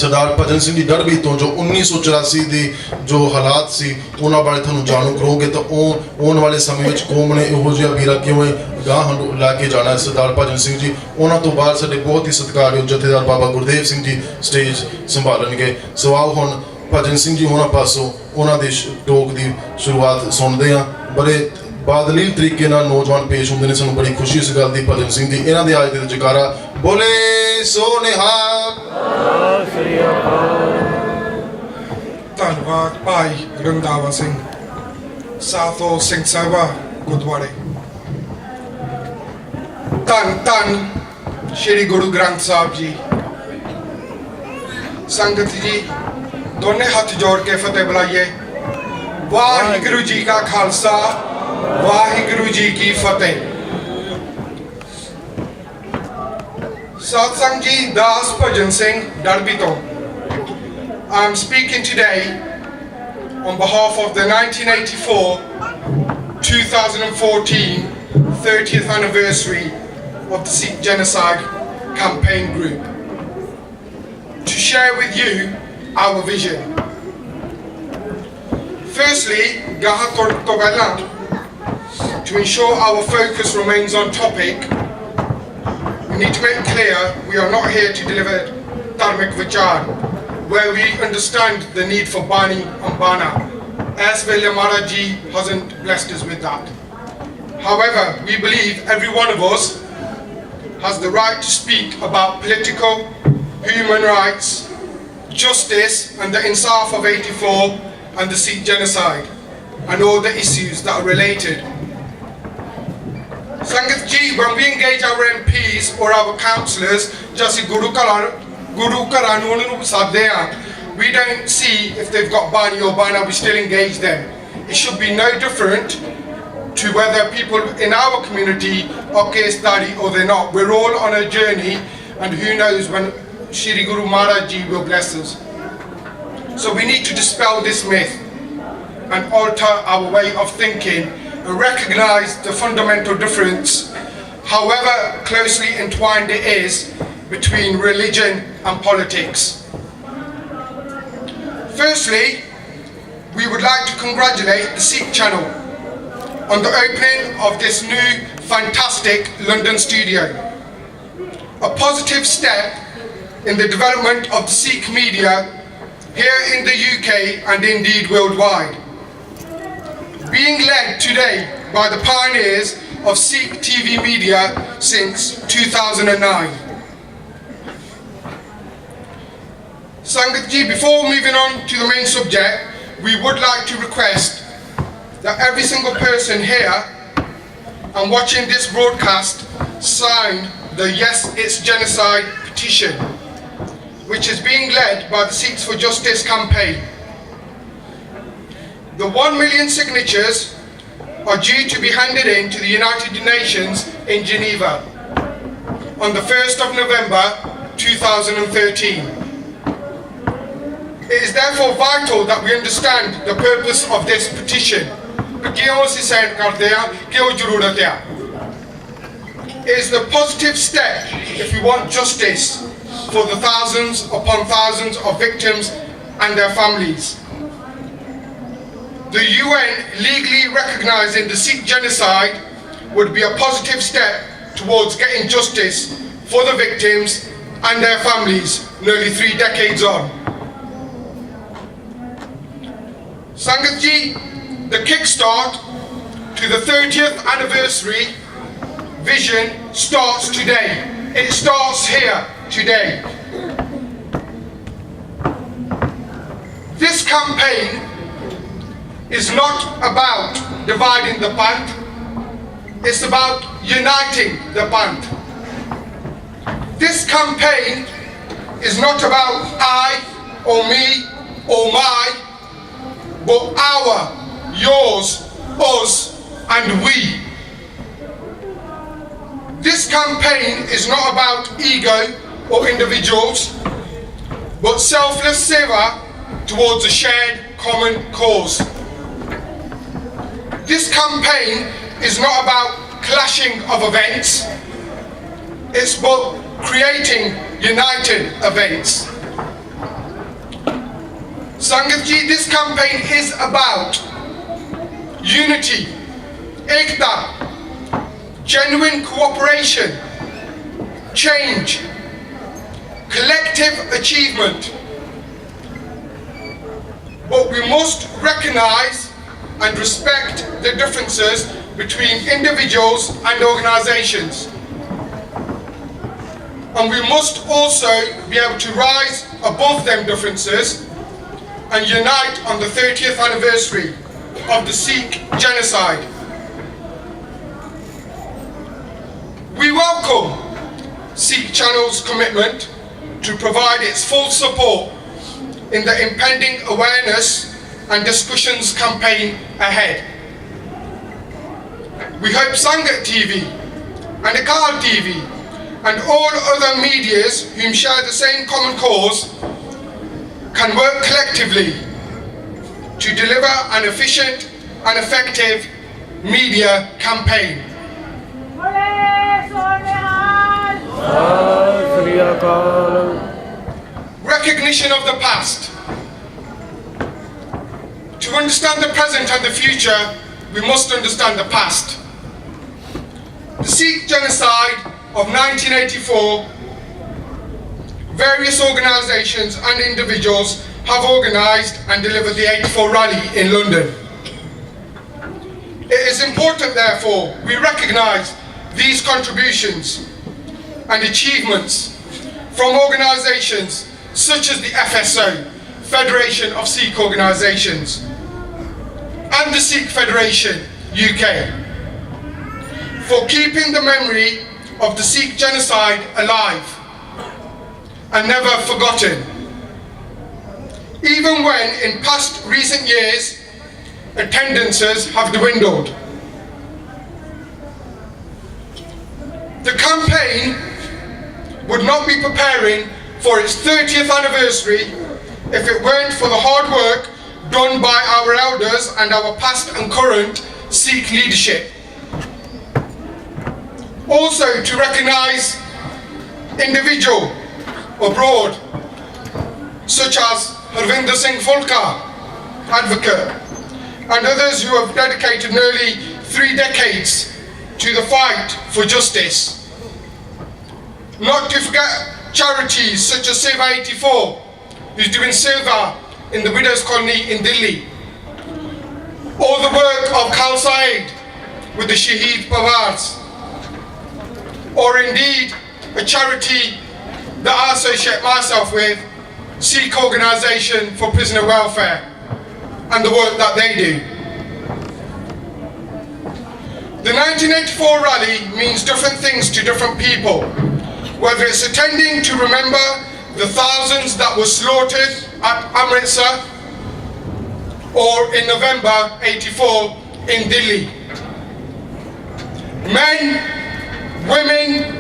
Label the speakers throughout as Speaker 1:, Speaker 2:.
Speaker 1: सरदार भजन सिंह जी दरबी तो जो 1984 ਦੀ जो ਹਾਲਾਤ ਸੀ ਉਹਨਾਂ ਬਾਰੇ ਤੁਹਾਨੂੰ ਜਾਣੂ ਕਰੋਗੇ ਤਾਂ ਉਹ ਆਉਣ ਵਾਲੇ ਸਮੇਂ ਵਿੱਚ ਕੌਮ ਨੇ ਇਹੋ ਜਿਹਾ ਵੀਰਾ ਕਿਵੇਂ ਗਾਹਾਂ ਨੂੰ ਲਾ ਕੇ ਜਾਣਾ। ਸਰਦਾਰ ਭਜਨ ਸਿੰਘ ਜੀ ਉਹਨਾਂ ਤੋਂ ਬਾਅਦ ਸਾਡੇ ਬਹੁਤ ਹੀ ਸਤਿਕਾਰਯੋਗ ਜਥੇਦਾਰ ਬਾਬਾ ਗੁਰਦੇਵ ਸਿੰਘ ਜੀ ਸਟੇਜ ਸੰਭਾਲਣਗੇ। ਸਵਾਲ ਹੁਣ ਭਜਨ ਸਿੰਘ ਜੀ ਉਹਨਾਂ ਪਾਸੋਂ ਉਹਨਾਂ ਦੇ ਟੋਕ ਦੀ ਸ਼ੁਰੂਆਤ ਸੁਣਦੇ ਹਾਂ। ਬੜੇ ਬਾਦਲੀ ਤਰੀਕੇ ਨਾਲ ਨੌਜਵਾਨ ਪੇਸ਼ ਹੁੰਦੇ ਨੇ, ਸਾਨੂੰ ਬੜੀ ਖੁਸ਼ੀ ਇਸ ਗੱਲ ਦੀ। ਭਜਨ ਸਿੰਘ ਜੀ ਇਹਨਾਂ ਦੇ ਅੱਜ ਦੇ ਜਕਾਰਾ ਬੋਲੇ ਸੋ ਨਿਹਾਲ।
Speaker 2: ਧੰਨਵਾਦ ਭਾਈ ਰੰਧਾਵਾ ਸਿੰਘ ਸਾਥੋ ਸਿੰਘ ਸਾਹਿਬਾ ਗੁਰਦੁਆਰੇ। ਧੰਨ ਧੰਨ ਸ਼੍ਰੀ ਗੁਰੂ ਗ੍ਰੰਥ ਸਾਹਿਬ ਜੀ। ਸੰਗਤ ਜੀ ਦੋਨੇ ਹੱਥ ਜੋੜ ਕੇ ਫਤਿਹ ਬੁਲਾਈਏ। ਵਾਹਿਗੁਰੂ ਜੀ ਕਾ ਖਾਲਸਾ ਵਾਹਿਗੁਰੂ ਜੀ ਕੀ ਫਤਿਹ। Satsang Ji Das Bhajan Singh Darbito. I am speaking today on behalf of the 1984-2014 30th anniversary of the Sikh Genocide Campaign Group to share with you our vision. Firstly, to ensure our focus remains on topic, we need to make clear we are not here to deliver dharmic vichar, where we understand the need for Bani and Bana, as Vela Maharaj Ji hasn't blessed us with that. However, we believe every one of us has the right to speak about political, human rights, justice and the Insaf of 84 and the Sikh genocide and all the issues that are related. Sangat Ji, when we engage our MPs or our councillors, just Guru Karan, we don't see if they've got Bani or Bana, we still engage them. It should be no different to whether people in our community are Kesdari or they're not. We're all on a journey and who knows when Shri Guru Maharaj Ji will bless us. So we need to dispel this myth and alter our way of thinking and recognize the fundamental difference, however closely entwined it is, between religion and politics. Firstly, we would like to congratulate the Sikh channel on the opening of this new fantastic London studio. A positive step in the development of the Sikh media here in the UK and indeed worldwide. Being led today by the pioneers of Sikh TV media since 2009. Sangat Ji, before moving on to the main subject, we would like to request that every single person here and watching this broadcast sign the Yes It's Genocide petition, which is being led by the Sikhs for Justice campaign. The 1 million signatures are due to be handed in to the United Nations in Geneva on the 1st of November 2013. It is therefore vital that we understand the purpose of this petition. It is the positive step if we want justice for the thousands upon thousands of victims and their families. The UN legally recognizing the Sikh genocide would be a positive step towards getting justice for the victims and their families nearly 3 decades on. Sangat Ji, the kickstart to the 30th anniversary vision starts today. It starts here today. This campaign is not about dividing the Panth, it's about uniting the Panth. This campaign is not about I or me or my, but our, yours, us and we. This campaign is not about ego or individuals, but selfless seva towards a shared common cause. This campaign is not about clashing of events, it's about creating united events. Sangat ji, this campaign is about unity, ekta, genuine cooperation, change, collective achievement. But we must recognize and respect the differences between individuals and organizations. And we must also be able to rise above them differences and unite on the 30th anniversary of the Sikh genocide. We welcome Sikh Channel's commitment to provide its full support in the impending awareness and discussions campaign ahead. We hope Sangat TV and Akal TV and all other medias whom share the same common cause can work collectively to deliver an efficient and effective media campaign. Recognition of the past. To understand the present and the future, we must understand the past. The Sikh genocide of 1984, various organisations and individuals have organised and delivered the 84 rally in London. It is important, therefore, we recognise these contributions and achievements from organisations such as the FSO, Federation of Sikh Organisations, and the Sikh Federation UK, for keeping the memory of the Sikh genocide alive and never forgotten, even when in past recent years attendances have dwindled. The campaign would not be preparing for its 30th anniversary if it weren't for the hard work done by our elders and our past and current Sikh leadership. Also to recognise individual abroad such as Bhajan Singh advocate, and others who have dedicated nearly 3 decades to the fight for justice. Not to forget charities such as Seva 84, who's doing Seva in the Widows Colony in Delhi, or the work of Khalsa Aid with the Shaheed Pawars, or indeed a charity that I associate myself with, Sikh Organisation for Prisoner Welfare, and the work that they do. The 1984 rally means different things to different people, whether it's attending to remember the thousands that were slaughtered at Amritsar, or in November 84 in Delhi. Men, women,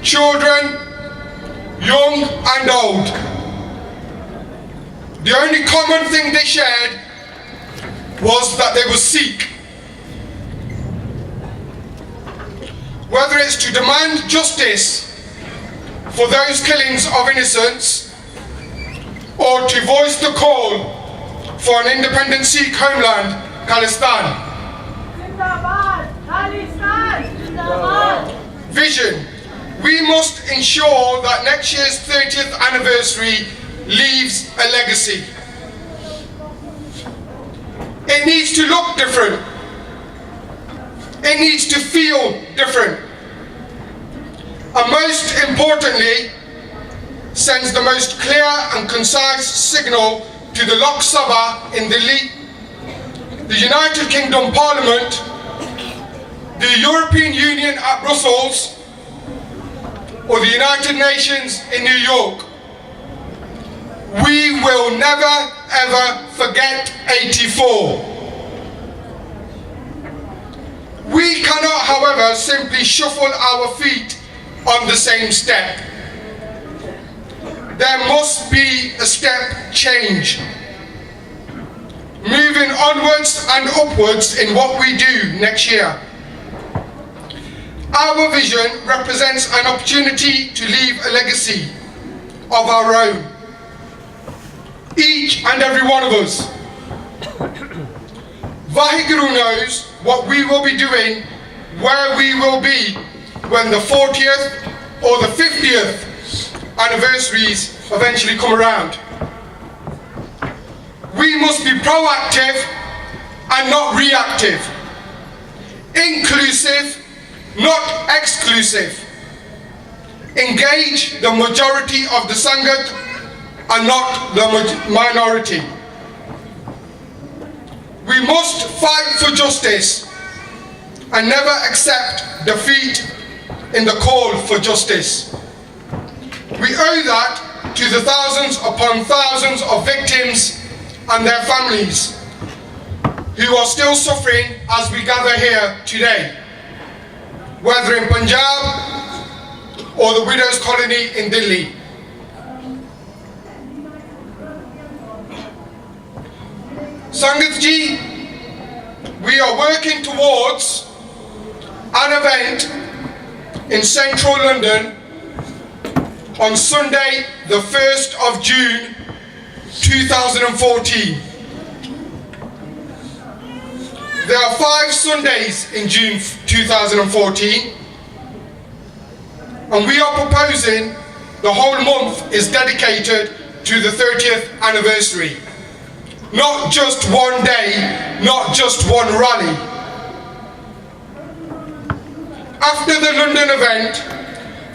Speaker 2: children, young and old. The only common thing they shared was that they were Sikh. Whether it's to demand justice for those killings of innocents, or to voice the call for an independent Sikh homeland, Khalistan. Vision. We must ensure that next year's 30th anniversary leaves a legacy. It needs to look different. It needs to feel different. And most importantly, sends the most clear and concise signal to the Lok Sabha in Delhi, the United Kingdom Parliament, the European Union at Brussels, or the United Nations in New York. We will never ever forget 84. We cannot, however, simply shuffle our feet on the same step. There must be a step change. Moving onwards and upwards in what we do next year. Our vision represents an opportunity to leave a legacy of our own. each and every one of us. Vaheguru knows what we will be doing, where we will be when the 40th or the 50th anniversaries eventually come around. We must be proactive and not reactive, inclusive, not exclusive, engage the majority of the Sangat and not the minority. We must fight for justice and never accept defeat in the call for justice. We owe that to the thousands upon thousands of victims and their families who are still suffering as we gather here today, whether in Punjab or the Widows' Colony in Delhi. Sangat ji, we are working towards an event in central London on Sunday, the 1st of June 2014. There are 5 Sundays in June 2014, and we are proposing the whole month is dedicated to the 30th anniversary. Not just one day, not just one rally. After the London event,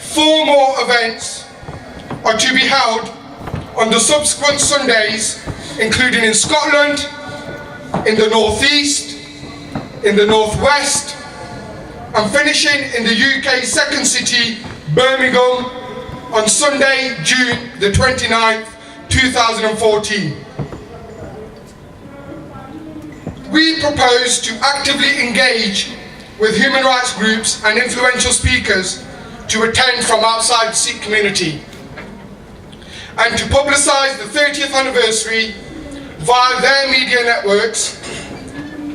Speaker 2: 4 more events are to be held on the subsequent Sundays, including in Scotland, in the North East, in the North West, and finishing in the UK's second city, Birmingham, on Sunday, June the 29th, 2014. We propose to actively engage with human rights groups and influential speakers to attend from outside the Sikh community, and to publicise the 30th anniversary via their media networks,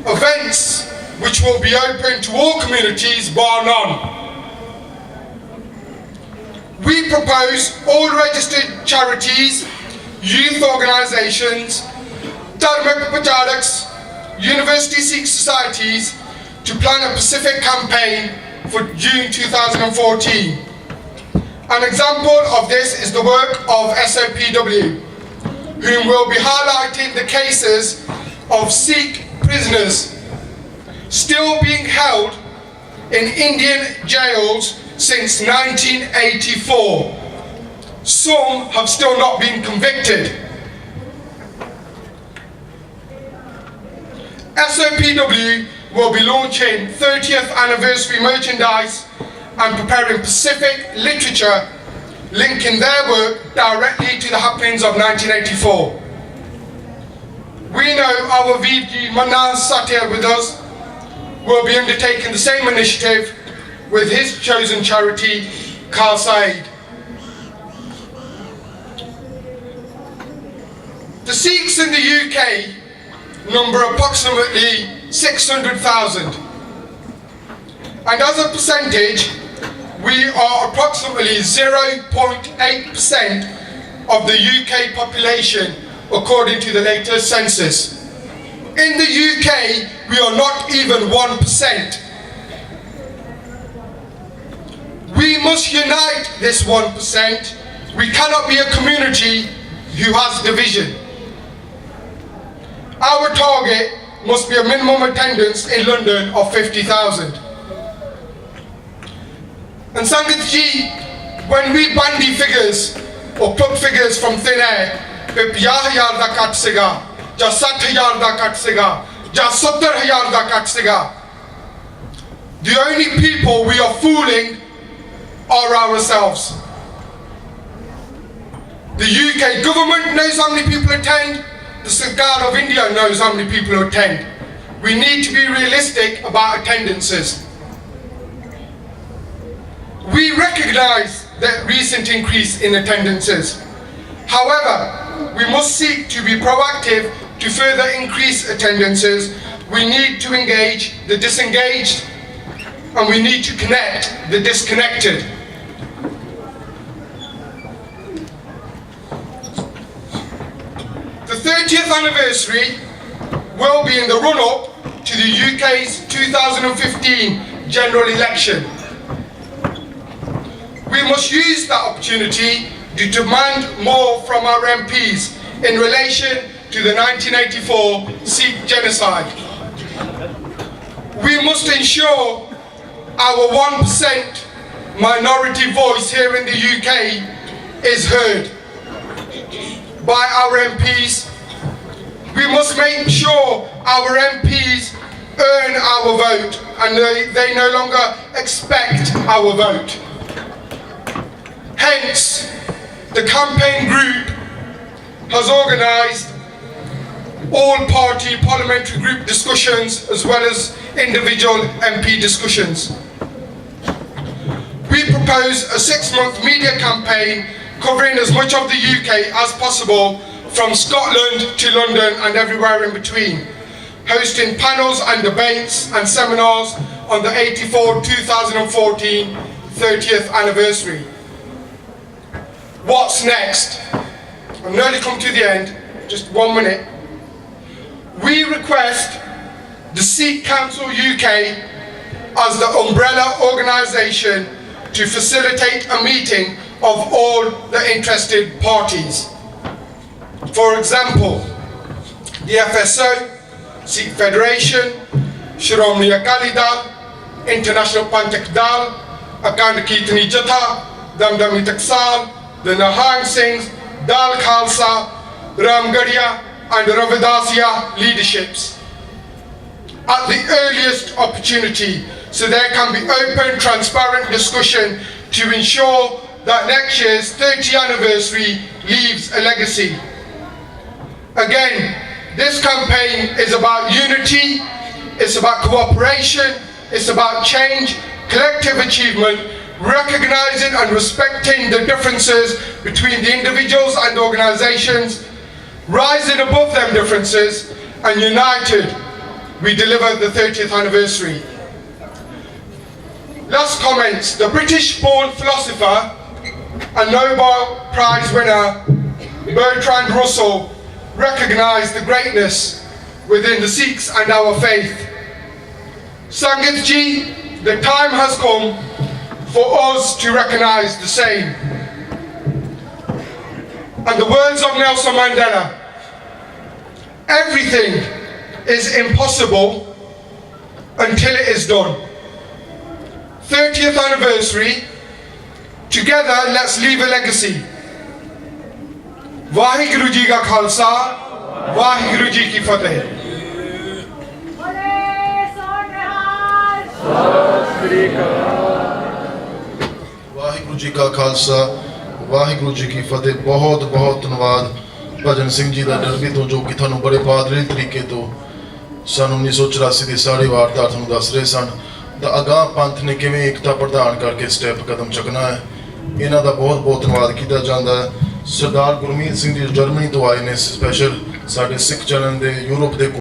Speaker 2: events which will be open to all communities bar none. We propose all registered charities, youth organisations, dharmic pachadaks, university Sikh societies to plan a Pacific campaign for June 2014. An example of this is the work of SOPW, whom will be highlighting the cases of Sikh prisoners still being held in Indian jails since 1984. Some have still not been convicted. SOPW will be launching 30th anniversary merchandise and preparing Pacific literature linking their work directly to the happenings of 1984. We know our VG Manna Satya with us will be undertaking the same initiative with his chosen charity, Khalsa. The Sikhs in the UK number approximately 600,000, and as a percentage, we are approximately 0.8% of the UK population according to the latest census. In the UK, we are not even 1%. We must unite this 1%. We cannot be a community who has division. Our target must be a minimum attendance in London of 50,000. And Sangat ji, when we bandy figures or pluck figures from thin air, 50,000 da cut siga, ja 60,000 da cut siga, ja 70,000 da cut siga. The only people we are fooling are ourselves. The UK government knows how many people attend. The Sangat of India knows how many people attend. We need to be realistic about attendances. We recognise the recent increase in attendances. However, we must seek to be proactive to further increase attendances. We need to engage the disengaged, and we need to connect the disconnected. 30th anniversary will be in the run-up to the UK's 2015 general election. We must use that opportunity to demand more from our MPs in relation to the 1984 Sikh genocide. We must ensure our 1% minority voice here in the UK is heard by our MPs. We must make sure our MPs earn our vote and they no longer expect our vote. Hence, the campaign group has organised all-party parliamentary group discussions as well as individual MP discussions. We propose a 6-month media campaign covering as much of the UK as possible, from Scotland to London and everywhere in between, hosting panels and debates and seminars on the 2014 30th anniversary. What's next? I'm nearly come to the end, just 1 minute. We request the Sikh Council UK as the umbrella organisation to facilitate a meeting of all the interested parties. For example, the FSO, Sikh Federation, Shiromani Akali Dal, International Panthak Dal, Akhand Kirtani Jatha, Damdami Taksal, the Nahang Singhs, Dal Khalsa, Ramgarhia and Ravidasiya leaderships at the earliest opportunity, so there can be open, transparent discussion to ensure that next year's 30th anniversary leaves a legacy. Again, this campaign is about unity, it's about cooperation, it's about change, collective achievement, recognizing and respecting the differences between the individuals and organizations, rising above them differences, and united, we deliver the 30th anniversary. Last comments. The British-born philosopher and Nobel Prize winner Bertrand Russell recognized the greatness within the Sikhs and our faith. Sangat ji, the time has come for us to recognize the same. And the words of Nelson Mandela, everything is impossible until it is done. 30th anniversary, together let's leave a legacy. Vaheguru Ji ka Khalsa, Vaheguru Ji ki Fateh.
Speaker 1: Waheguru ji ਕਾ ਖਾਲਸਾ ਵਾਹਿਗੁਰੂ ਜੀ ਕੀ ਫਤਿਹ। ਬਹੁਤ ਬਹੁਤ ਧੰਨਵਾਦ ਭਜਨ ਸਿੰਘ ਜੀ ਦਾ Derby ਤੋਂ, ਜੋ ਕਿ ਤੁਹਾਨੂੰ ਬੜੇ ਬਾਦਲੀ ਤਰੀਕੇ ਤੋਂ ਸਨ 1984 ਦੀ ਸਾਰੀ ਵਾਰਦਾਤ ਨੂੰ ਦੱਸ ਰਹੇ ਸਨ। ਤਾਂ ਅਗਾਂਹ ਪੰਥ ਨੇ ਕਿਵੇਂ ਏਕਤਾ ਪ੍ਰਦਾਨ ਕਰਕੇ ਸਟੈਪ ਕਦਮ ਚੁੱਕਣਾ ਹੈ, ਇਹਨਾਂ ਦਾ ਬਹੁਤ ਬਹੁਤ ਧੰਨਵਾਦ ਕੀਤਾ ਜਾਂਦਾ ਹੈ। ਸਰਦਾਰ ਗੁਰਮੀਤ ਸਿੰਘ ਜੀ ਜਰਮਨੀ ਤੋਂ ਆਏ ਨੇ, ਸਪੈਸ਼ਲ ਸਾਡੇ ਸਿੱਖ ਚੈਨਲ ਦੇ ਯੂਰਪ ਦੇ